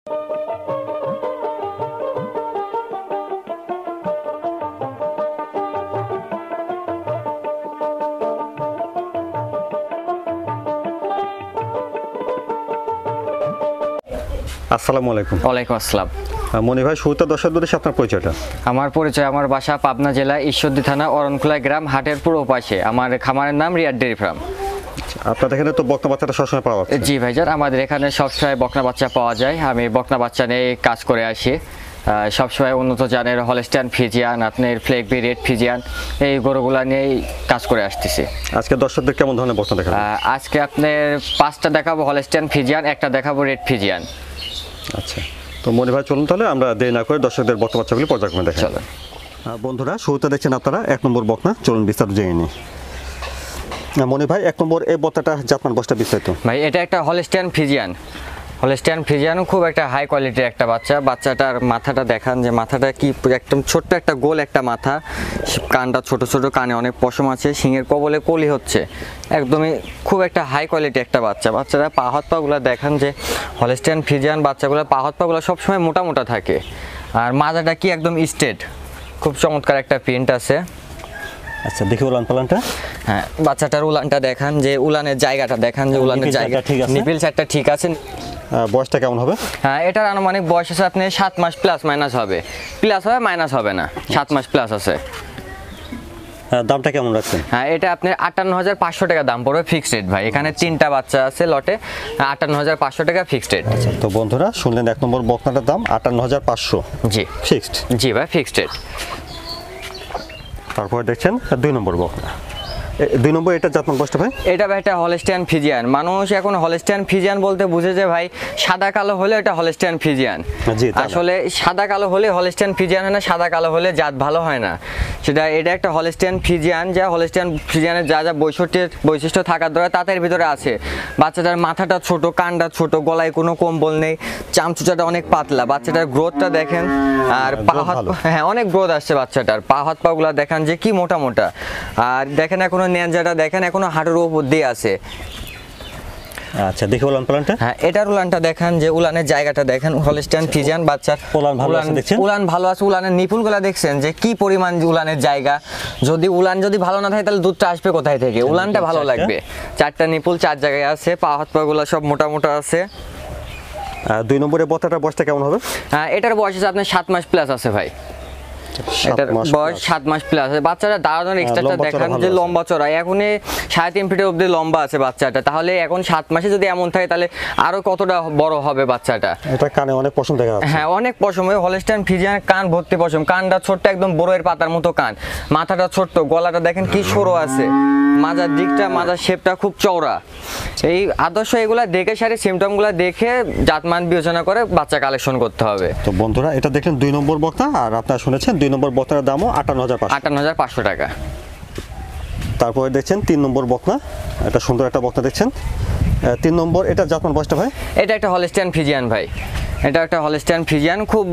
আসসালামু আলাইকুম। ওয়ালাইকুম আসসালাম। মনি ভাই, শুরুতে দর্শকদের উদ্দেশ্যে আপনার পরিচয়টা। আমার পরিচয়, আমার বাসা পাবনা জেলা ঈশ্বরদী থানা অরনকুলা গ্রাম, হাটের পূর্ব পাশে। আমার খামারের নাম রিয়াদ ডেয়ারি ফার্ম। আপনাদের এখানে তো বকনা বাচ্চাটা সবসময় পাওয়া যায়? জি ভাইজান, আমাদের এখানে সবসময় বকনা বাচ্চা পাওয়া যায়। আমি বকনা বাচ্চা নিয়ে কাজ করে আসি। সবসময় উন্নত জানের হলস্টাইন ফিজিয়ান, আপনার ফ্লেগবি রেড ফিজিয়ান, এই গরুগুলা নিয়েই কাজ করে আসতেছি। আজকে দর্শকদের কেমন ধরনের বকনা দেখাবো? আজকে আপনার 5টা দেখাবো হলস্টাইন ফিজিয়ান, একটা দেখাবো রেড ফিজিয়ান। আচ্ছা, তো মনি ভাই চলুন তাহলে আমরা দেরি না করে দর্শকদের বকনা বাচ্চাগুলি পর্যায়ক্রমে দেখাই। চলো বন্ধুরা, শুরুতে দেখছেন আপনারা 1 নম্বর বকনা। চলুন বিস্তারিত জেনে নিই। মনি ভাই, 1 নম্বর এই বকনাটা জাতমান বয়সটা বিস্তারিত। ভাই, এটা একটা হলস্টাইন ফিজিয়ান। হলস্টাইন ফিজিয়ান খুব একটা হাই কোয়ালিটির একটা বাচ্চা। বাচ্চাটার মাথাটা দেখান, যে মাথাটা কি একদম ছোট্ট একটা গোল একটা মাথা, কানটা ছোট ছোট, কানে অনেক পশম আছে, শিঙের কবলে কলি হচ্ছে, একদমই খুব একটা হাই কোয়ালিটি একটা বাচ্চা। বাচ্চারা পা হাত পাগুলো দেখান, যে হলস্টাইন ফিজিয়ান বাচ্চাগুলো পা হাত পাগুলো সবসময় মোটা মোটা থাকে, আর মাজাটা কি একদম স্ট্রেট, খুব চমৎকার একটা প্রিন্ট আছে। আচ্ছা, দেখি উলান পালানটা। হ্যাঁ, বাচ্চাটার উলানটা দেখান, যে উলানের জায়গাটা দেখান, যে উলানের জায়গা ঠিক আছে, নিপিল সাইডটা ঠিক আছে। বয়সটা কেমন হবে? হ্যাঁ, এটার আনুমানিক বয়স আছে আপনি 7 মাস প্লাস মাইনাস হবে, প্লাস হবে মাইনাস হবে না, 7 মাস প্লাস আছে। দামটা কেমন রাখছেন? হ্যাঁ, এটা আপনার 58,500 টাকা দাম পড়বে, ফিক্সড রেট ভাই। এখানে 3টা বাচ্চা আছে লটে, 58,500 টাকা ফিক্সড রেট। আচ্ছা, তো বন্ধুরা শুনলেন 1 নম্বর বকনাটার দাম 58,500। জি ফিক্সড? জি ভাই, ফিক্সড রেট। তারপরে দেখছেন 2 নম্বর বকনা। 2 নম্বর এটা জাতমান বয়সটা ভাই? এটা ভাই একটা হলস্টাইন ফিজিয়ান। মানুষ এখন হলস্টাইন ফিজিয়ান বলতে বুঝে যে ভাই সাদা কালো হলে এটা হলস্টাইন ফিজিয়ান। আসলে সাদা কালো হলে হলস্টাইন ফিজিয়ান হয় না, সাদা কালো হলে জাত ভালো হয় না। এটা একটা হলস্টাইন ফিজিয়ান, যা হলস্টাইন ফিজিয়ানের যা যা বৈশিষ্ট্য থাকার দরকার তাদের ভিতরে আছে। বাচ্চাটার মাথাটা ছোট, কানটা ছোট, গলায় কোনো কম্বল নেই, চামচুচাটা অনেক পাতলা, বাচ্চাটার গ্রোথটা দেখেন, আর পা হাত, হ্যাঁ অনেক গ্রোথ আসছে বাচ্চাটার। পা হাত পাগুলা দেখান যে কি মোটা মোটা, আর দেখেন এখনো নেঞ্জাটা দেখেন এখনো হাঁটুর উপর দিয়ে আছে। আচ্ছা, দেখি উলান পালানটা। হ্যাঁ, এটার উলানটা দেখান, যে উলানের জায়গাটা দেখেন। হলস্টাইন ফিজিয়ান বাচ্চার উলান ভালো আছে দেখছেন? উলান ভালো আছে। উলানের নিপুলগুলা দেখছেন যে কি পরিমাণ উলানের জায়গা। উলান যদি ভালো না থাকে তাহলে দুধটা আসবে কোথায় থেকে? উলানটা ভালো লাগবে। 4টা নিপুল 4 জায়গায় আছে, পা হাত পাগুলা সব মোটা মোটা আছে। 2 নম্বরের বকনাটার বয়সটা কেমন হবে? হ্যাঁ, এটার বয়স আছে আপনার 7 মাস প্লাস আছে ভাই। এটার বয়স 7 মাস প্লাস আছে। বাচ্চাটা দাঁড়ানোর এক্সট্রাটা দেখান, যে লম্বা চড়া, এখনই 3.5 ফিটের অবধি লম্বা আছে বাচ্চাটা। তাহলে এখন 7 মাসে যদি এমন থাকে তাহলে আরো কতটা বড় হবে বাচ্চাটা। এটা কানে অনেক পশম দেখা যাচ্ছে। হ্যাঁ, অনেক পশম। ওই হলস্টাইন ফিজিয়ান কান ভর্তি পশম, কানটা ছোট্ট একদম বড়ের পাতার মতো কান, মাথাটা ছোট্ট, গলাটা দেখেন কি সরু আছে, মাজার দিকটা, মাজার শেপটা খুব চওড়া। এই আদর্শ এগুলা দেখে সারি সিমটমগুলো দেখে জাতমান বিবেচনা করে বাচ্চা কালেকশন করতে হবে। তো বন্ধুরা, এটা দেখলেন 2 নম্বর বকনা, আর আপনারা শুনেছেন 2 নম্বর বকনার দামও 58,500 টাকা। তারপরে দেখছেন 3 নম্বর বকনা। এটা সুন্দর একটা বকনা দেখছেন। 3 নম্বর এটা জাতমান বয়সটা ভাই? এটা একটা হলস্টাইন ফিজিয়ান ভাই। এটা একটা হলস্টাইন ফিজিয়ান, খুব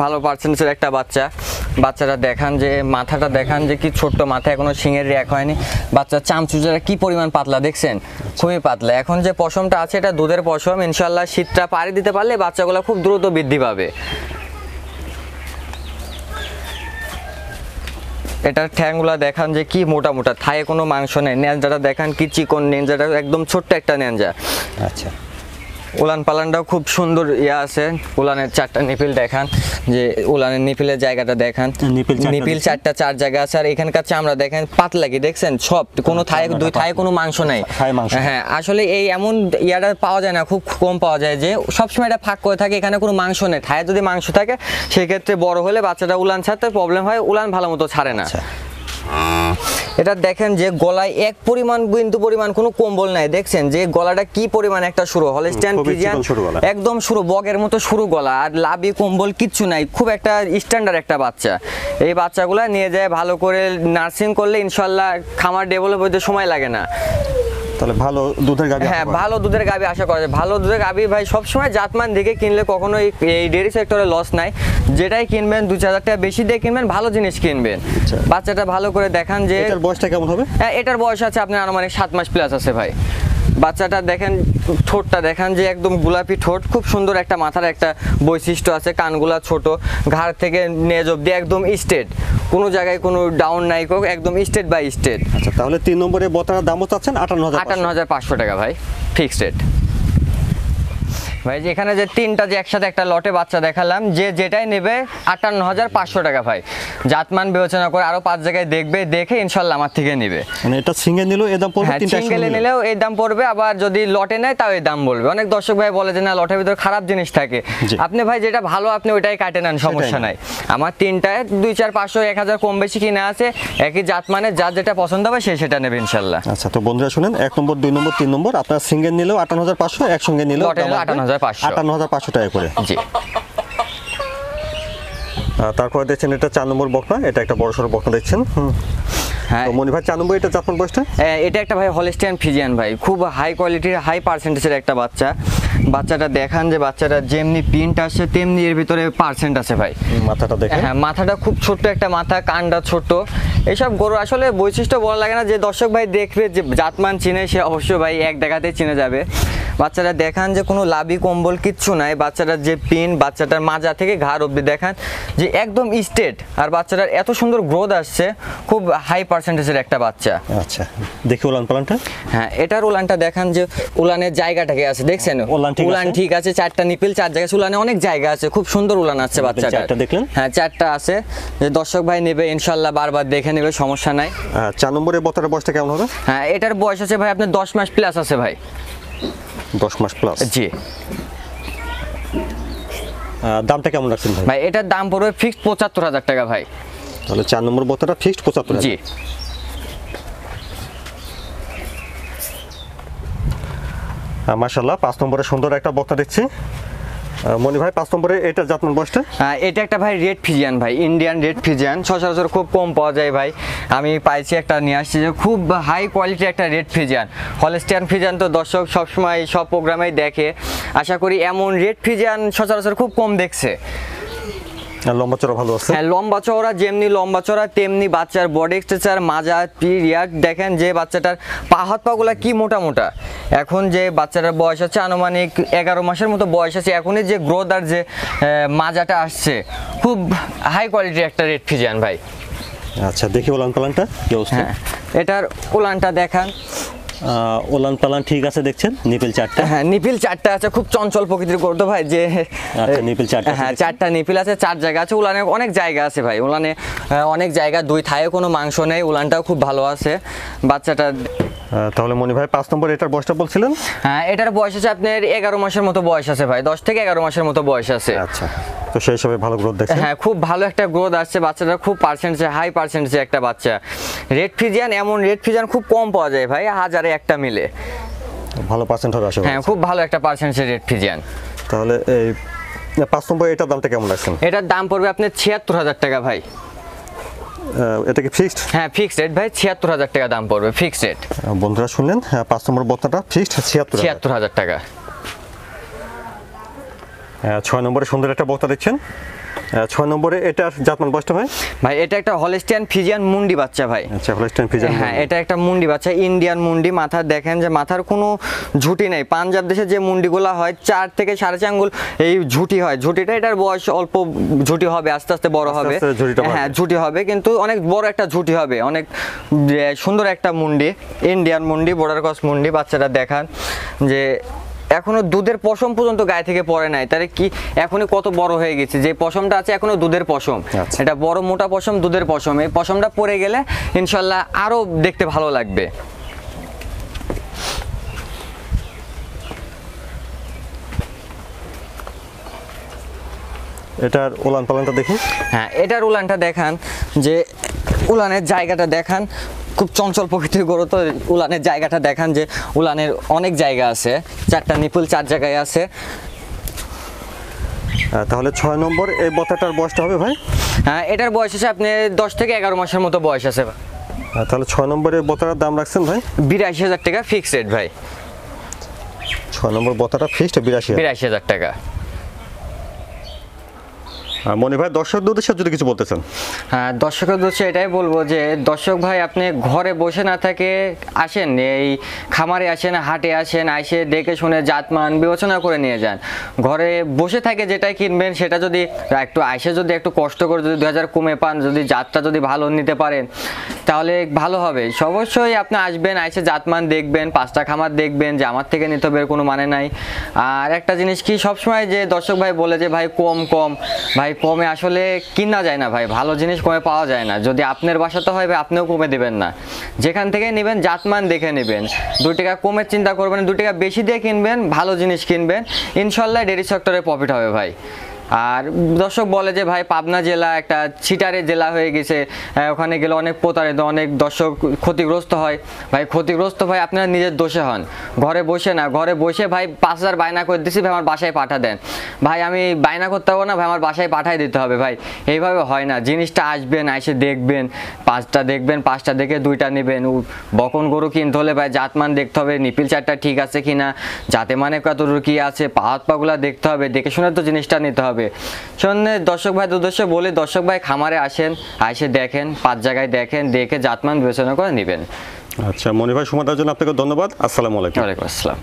ভালো পার্সেন্টেজের একটা বাচ্চা। বাচ্চাটা দেখান, যে মাথাটা দেখান যে কি ছোট্ট মাথা, এখনো শিঙের রেক হয়নি। বাচ্চার চামচুচারা কি পরিমাণ পাতলা দেখছেন, খুবই পাতলা। এখন যে পশমটা আছে এটা দুধের পশম, ইনশাল্লাহ শীতটা পাড়ি দিতে পারলে বাচ্চাগুলো খুব দ্রুত বৃদ্ধি পাবে। এটার ঠ্যাংগুলা দেখান যে কি মোটা মোটা, থায়ে কোনো মাংস নেই। নেঞ্জাটা দেখান কি চিকন, নেঞ্জাটা একদম ছোট্ট একটা নেঞ্জা। আচ্ছা, উলান পালানটাও খুব সুন্দর আছে। উলানের 4টা নিপিল দেখান, যে উলানের নিপিলের জায়গাটা দেখান, নিপিল 4টা 4 জায়গা আছে। আর এখানকার চামড়া দেখেন পাতলা, কি দেখছেন সব, কোনো থায়ে দুই থায়ে কোনো মাংস নাই। হ্যাঁ, আসলে এই এমন ইয়াটা পাওয়া যায় না, খুব কম পাওয়া যায়, যে সবসময় এটা ফাঁক করে থাকে, এখানে কোনো মাংস নেই। থায়ে যদি মাংস থাকে সেক্ষেত্রে বড় হলে বাচ্চাটা উলান ছাড়তে প্রবলেম হয়, উলান ভালো মতো ছাড়ে না। এটা দেখেন যে গলায় এক বিন্দু পরিমাণ কোনো কম্বল নাই, দেখছেন যে গলাটা কি পরিমাণ একটা সরু। হলস্টাইন ফিজিয়ান একদম সরু, বগের মতো সরু গলা, আর লাভি কম্বল কিচ্ছু নাই, খুব একটা স্ট্যান্ডার্ড একটা বাচ্চা। এই বাচ্চাগুলা নিয়ে যায় ভালো করে নার্সিং করলে ইনশাল্লাহ খামার ডেভেলপ হতে সময় লাগে না। তাহলে ভালো দুধের গাভী, হ্যাঁ ভালো দুধের গাভী আশা করা যায়। ভালো দুধের গাভী ভাই সবসময় জাতমান দেখে কিনলে কখনো এই ডেয়ারি সেক্টরে লস নাই। যেটাই কিনবেন 2-4 টাকা বেশি দিয়ে কিনবেন, ভালো জিনিস কিনবেন। বাচ্চাটা ভালো করে দেখান যে এটার বয়সটা কেমন হবে? এটার বয়স আছে আপনার আনুমানিক 7 মাস প্লাস আছে ভাই। বাচ্চাটা দেখেন, ঠোঁটটা দেখেন যে একদম গোলাপি ঠোঁট, খুব সুন্দর একটা মাথার একটা বৈশিষ্ট্য আছে, কানগুলা ছোট, ঘাড় থেকে নেজ অব্দি একদম স্ট্রেট, কোনো জায়গায় কোনো ডাউন নাই, একদম স্ট্রেট বাই স্ট্রেট। আচ্ছা, তাহলে 3 নম্বরে বতাটার দামও চাচ্ছেন 58,500 টাকা ভাই, ফিক্সড রেট। ভাই যে এখানে যে তিনটা যে একসাথে একটা লটে বাচ্চা দেখালাম, যে যেটাই নেবে 58,500 টাকা ভাই। জাতমান বিবেচনা করে আরো 5 জায়গায় দেখবে, দেখে ইনশাল্লাহ আমার থেকে নেবে। মানে এটা সিঙ্গেল নিলেও এই দাম পড়বে, হ্যাঁ, সিঙ্গেলে নিলেও এই দাম পড়বে, আবার যদি লটে নেয় তাও এই দাম বলবে। অনেক দর্শক ভাই বলে যে না লটের ভিতরে খারাপ জিনিস থাকে, আপনি ভাই যেটা ভালো আপনি ওইটাই কাটে নেন, সমস্যা নাই। আমার তিনটায় 2, 4, 500, 1000 কম বেশি কিনা আছে, একই জাত মানে যার যেটা পছন্দ হবে সে সেটা নেবে ইনশাল্লাহ। আচ্ছা, তো বন্ধুরা শুনেন, 1 নম্বর, 2 নম্বর, 3 নম্বর আপনারা সিঙ্গেল নিলেও 58,500, একসঙ্গে নিলেও 58,500 টাকা করে। জি। তারপরে দেখছেন এটা 4 নম্বর বকনা, এটা একটা বড় সড়ো বকনা দেখছেন। হ্যাঁ, তো মনি ভাই 4 নম্বর এটা জাতমান বয়সটা? এটা একটা ভাই হলস্টিয়ান ফিজিয়ান ভাই, খুব হাই কোয়ালিটির, হাই পার্সেন্টেজের একটা বাচ্চা। বাচ্চাটা দেখান যে বাচ্চাটা যেমনি প্রিন্ট আসে তেমনি এর ভিতরে পার্সেন্ট আছে ভাই। মাথাটা দেখেন। হ্যাঁ, মাথাটা খুব ছোট্ট একটা মাথা, কানটা ছোট। এইসব গরু আসলে বৈশিষ্ট্য বলা লাগে না, যে দর্শক ভাই দেখবে যে জাতমান চিনে সে অবশ্যই ভাই এক দেখাতেই চিনে যাবে। বাচ্চাটা দেখান যে কোনো লাভি কম্বল কিচ্ছু নাই, বাচ্চাটার যে পিন, বাচ্চাটার মাজা থেকে ঘাড় অব্দি দেখান যে একদম স্ট্রেট, আর বাচ্চাটার এত সুন্দর গ্রোথ আসছে, খুব হাই পার্সেন্টেজের একটা বাচ্চা। আচ্ছা, দেখি উলান পালানটা। হ্যাঁ, এটার উলানটা দেখান যে উলানের জায়গাটাকে আছে, দেখছেন উলান ঠিক আছে, 4টা নিপিল 4 জায়গায়, উলানে অনেক জায়গা আছে, খুব সুন্দর উলান আছে বাচ্চাটা। 4টা দেখলেন? হ্যাঁ, 4টা আছে, যে দর্শক ভাই নেবে ইনশাল্লাহ বারবার দেখে নেবে, সমস্যা নাই। 4 নম্বরে বতার বয়সটা কেমন হবে? হ্যাঁ, এটার বয়স আছে ভাই আপনার 10 মাস প্লাস আছে ভাই। 10 মাস প্লাস। জি। দামটা কেমন রাখছেন ভাই? ভাই এটার দাম পড়বে ফিক্সড 75,000 টাকা ভাই। তাহলে 4 নম্বর বতাটা ফিক্সড 75,000। জি। মাশাআল্লাহ, 5 নম্বরে সুন্দর একটা বক্তা দেখছি। মনি ভাই 5 নম্বরে এটা জাতমান বয়সটা? এটা একটা ভাই রেড ফিজিয়ান ভাই, ইন্ডিয়ান রেড ফিজিয়ান, সচরাচর খুব কম পাওয়া যায় ভাই। আমি পাইছি একটা, নিয়ে আসছি, যে খুব হাই কোয়ালিটির একটা রেড ফিজিয়ান। হলস্টিয়ান ফিজিয়ান তো দর্শক সবসময় সব প্রোগ্রামেই দেখে, আশা করি এমন রেড ফিজিয়ান সচরাচর খুব কম দেখছে। লম্বা চড়া ভালো আছে। হ্যাঁ, লম্বা চওড়া, যেমনি লম্বা চওড়া তেমনি বাচ্চার বডি স্ট্রাকচার, মাজা, রিয়াদ দেখেন যে বাচ্চাটার পা হাত পাগুলা কি মোটা মোটা। এখন যে বাচ্চাটার বয়স আছে আনুমানিক 11 মাসের মতো বয়স আছে, এখনই যে গ্রোথ আর যে মাজাটা আসছে, খুব হাই কোয়ালিটির একটা রেড ফিজিয়ান ভাই। আচ্ছা, দেখি উলান পালানটা কি অবস্থা। হ্যাঁ, এটার উলানটা দেখান। উলান পালান ঠিক আছে দেখছেন, নিপিল 4টা। হ্যাঁ, নিপিল 4টা আছে, খুব চঞ্চল প্রকৃতির গরু তো ভাই, যে আচ্ছা, নিপিল 4টা। হ্যাঁ, 4টা নিপিল আছে, 4 জায়গা আছে, উলানে অনেক জায়গা আছে ভাই, উলানে অনেক জায়গা, 2 থায়ে কোনো মাংস নেই, উলানটাও খুব ভালো আছে বাচ্চাটা। তাহলে মনি ভাই 5 নম্বর এটার বয়সটা বলছিলেন? হ্যাঁ, এটার বয়স আছে আপনার 11 মাসের মতো বয়স আছে ভাই, 10 থেকে 11 মাসের মতো বয়স আছে। আচ্ছা, তো সেই হিসাবে ভালো গ্রোথ দেখছেন। হ্যাঁ, খুব ভালো একটা গ্রোথ আসছে, বাচ্চাটা খুব পার্সেন্টেজ, হাই পার্সেন্টেজের একটা বাচ্চা। রেড ফিজিয়ান, এমন রেড ফিজিয়ান খুব কম পাওয়া যায় ভাই, 1000-এ একটা মিলে। ভালো পার্সেন্ট হবে আসলে। হ্যাঁ, খুব ভালো একটা পার্সেন্টেজের রেড ফিজিয়ান। তাহলে এই 5 নম্বর এটার দামটা কেমন রাখছেন? এটার দাম পড়বে আপনার 76,000 টাকা ভাই। এটা কি ফিক্সড? হ্যাঁ, ফিক্সড রেট ভাই, 76,000 টাকা দাম পড়বে, ফিক্সড রেট। বন্ধুরা শুনলেন, 5 নম্বর বক্তাটা ফিক্সড 76,000 টাকা। 6 নম্বরে সুন্দর একটা বক্তা দেখছেন। 6 নম্বরে এটার জাতমান বয়সটা ভাই? ভাই এটা একটা হলস্টিয়ান ফিজিয়ান মুন্ডি বাচ্চা ভাই। আচ্ছা, হলস্টিয়ান ফিজিয়ান। হ্যাঁ, এটা একটা মুন্ডি বাচ্চা, ইন্ডিয়ান মুন্ডি। মাথা দেখেন যে মাথার কোনো ঝুটি নেই, পাঞ্জাব দেশে যে মুন্ডিগুলো হয় 4 থেকে 4.5 আঙ্গুল এই ঝুটি হয়, ঝুটিটা এটার বয়স অল্প, ঝুটি হবে আস্তে আস্তে বড় হবে। হ্যাঁ, ঝুটি হবে, কিন্তু অনেক বড় একটা ঝুটি হবে, অনেক সুন্দর একটা মুন্ডি, ইন্ডিয়ান মুন্ডি, বর্ডার ক্রস মুন্ডি। বাচ্চাটা দেখান যে এখনো দুধের পশম পর্যন্ত গায়ে থেকে পড়ে নাই, তাহলে কি এখনই কত বড় হয়ে গেছে, যে পশমটা আছে এখনো দুধের পশম। এটা বড় মোটা পশম, দুধের পশম, এই পশমটা পড়ে গেলে ইনশাল্লাহ আরো দেখতে ভালো লাগবে। এটার উলান পালানটা দেখুন। হ্যাঁ, এটার উলানটা দেখান, যে উলানের জায়গাটা দেখান, খুব চঞ্চল প্রকৃতির গরু তো, উলানের জায়গাটা দেখান যে উলানের অনেক জায়গা আছে, 4টা নিপুল 4 জায়গায় আছে। তাহলে 6 নম্বর এই বতাটার বয়সটা হবে ভাই? হ্যাঁ, এটার বয়স আছে আপনি 10 থেকে 11 মাসের মতো বয়স আছে। তাহলে 6 নম্বরের বতাটার দাম রাখছেন ভাই? 82,000 টাকা ফিক্সড রেট ভাই। 6 নম্বর বতাটা ফিক্সড 82,000 টাকা। মনি ভাই দর্শকদের উদ্দেশ্যে যদি কিছু বলতেছেন। হ্যাঁ, দর্শকের উদ্দেশ্যে এটাই বলবো যে দর্শক ভাই আপনি ঘরে বসে না থেকে আসেন, এই খামারে আসেন, হাটে আসেন, এসে দেখে শুনে জাতমান বিবেচনা করে নিয়ে যান। ঘরে বসে থাকে যেটাই কিনবেন সেটা যদি একটু আইসে যদি একটু কষ্ট করে যদি 2000 কমে পান, যদি জাতটা যদি ভালো নিতে পারেন তাহলে ভালো হবে। অবশ্যই আপনি আসবেন, আইসে জাতমান দেখবেন, 5টা খামার দেখবেন যে আমার থেকে নিতে হবে এর কোনো মানে নাই। আর একটা জিনিস কি সবসময় যে দর্শক ভাই বলে যে ভাই কম কম, ভাই কমে আসলে কিনা যায় না ভাই, ভালো জিনিস কমে পাওয়া যায় না। যদি আপনার বাসাতে হয় ভাই আপনিও কমে দেবেন না, যেখান থেকে নেবেন জাতমান দেখে নেবেন, 2 টাকা কমের চিন্তা করবেন, 2 টাকা বেশি দিয়ে কিনবেন, ভালো জিনিস কিনবেন, ইনশাল্লাহ ডেইরি সেক্টরে প্রফিট হবে ভাই। আর দর্শক বলে যে ভাই পাবনা জেলা একটা চিটারের জেলা হয়ে গেছে, ওখানে গেলে অনেক প্রতারিত, অনেক দর্শক ক্ষতিগ্রস্ত হয়। ভাই ক্ষতিগ্রস্ত ভাই আপনারা নিজের দোষে হন, ঘরে বসে না, ঘরে বসে ভাই 5000 বায়না করে দিছি ভাই আমার বাসায় পাঠা দেন, ভাই আমি বায়না করতে পারবো না ভাই আমার বাসায় পাঠাই দিতে হবে, ভাই এইভাবে হয় না। জিনিসটা আসবেন, এসে দেখবেন, 5টা দেখবেন, 5টা দেখে 2টা নেবেন। বকন গরু কিনতে হলে ভাই জাতমান দেখতে হবে, নিপিল চারটা ঠিক আছে কিনা, যাতে মানে কতটুকু কি আছে, পাগুলা দেখতে হবে, দেখে শুনে তো জিনিসটা নিতে হবে। শোনে দর্শক ভাই উদ্দেশ্যে বলে, দর্শক ভাই খামারে আসেন, এসে দেখেন, 5 জায়গায় দেখেন, দেখে জাতমান বিবেচনা করে নেবেন। আচ্ছা মনি ভাই, সময় দেওয়ার জন্য আপনাকে ধন্যবাদ। আসসালামু আলাইকুম। ওয়ালাইকুম আসসালাম।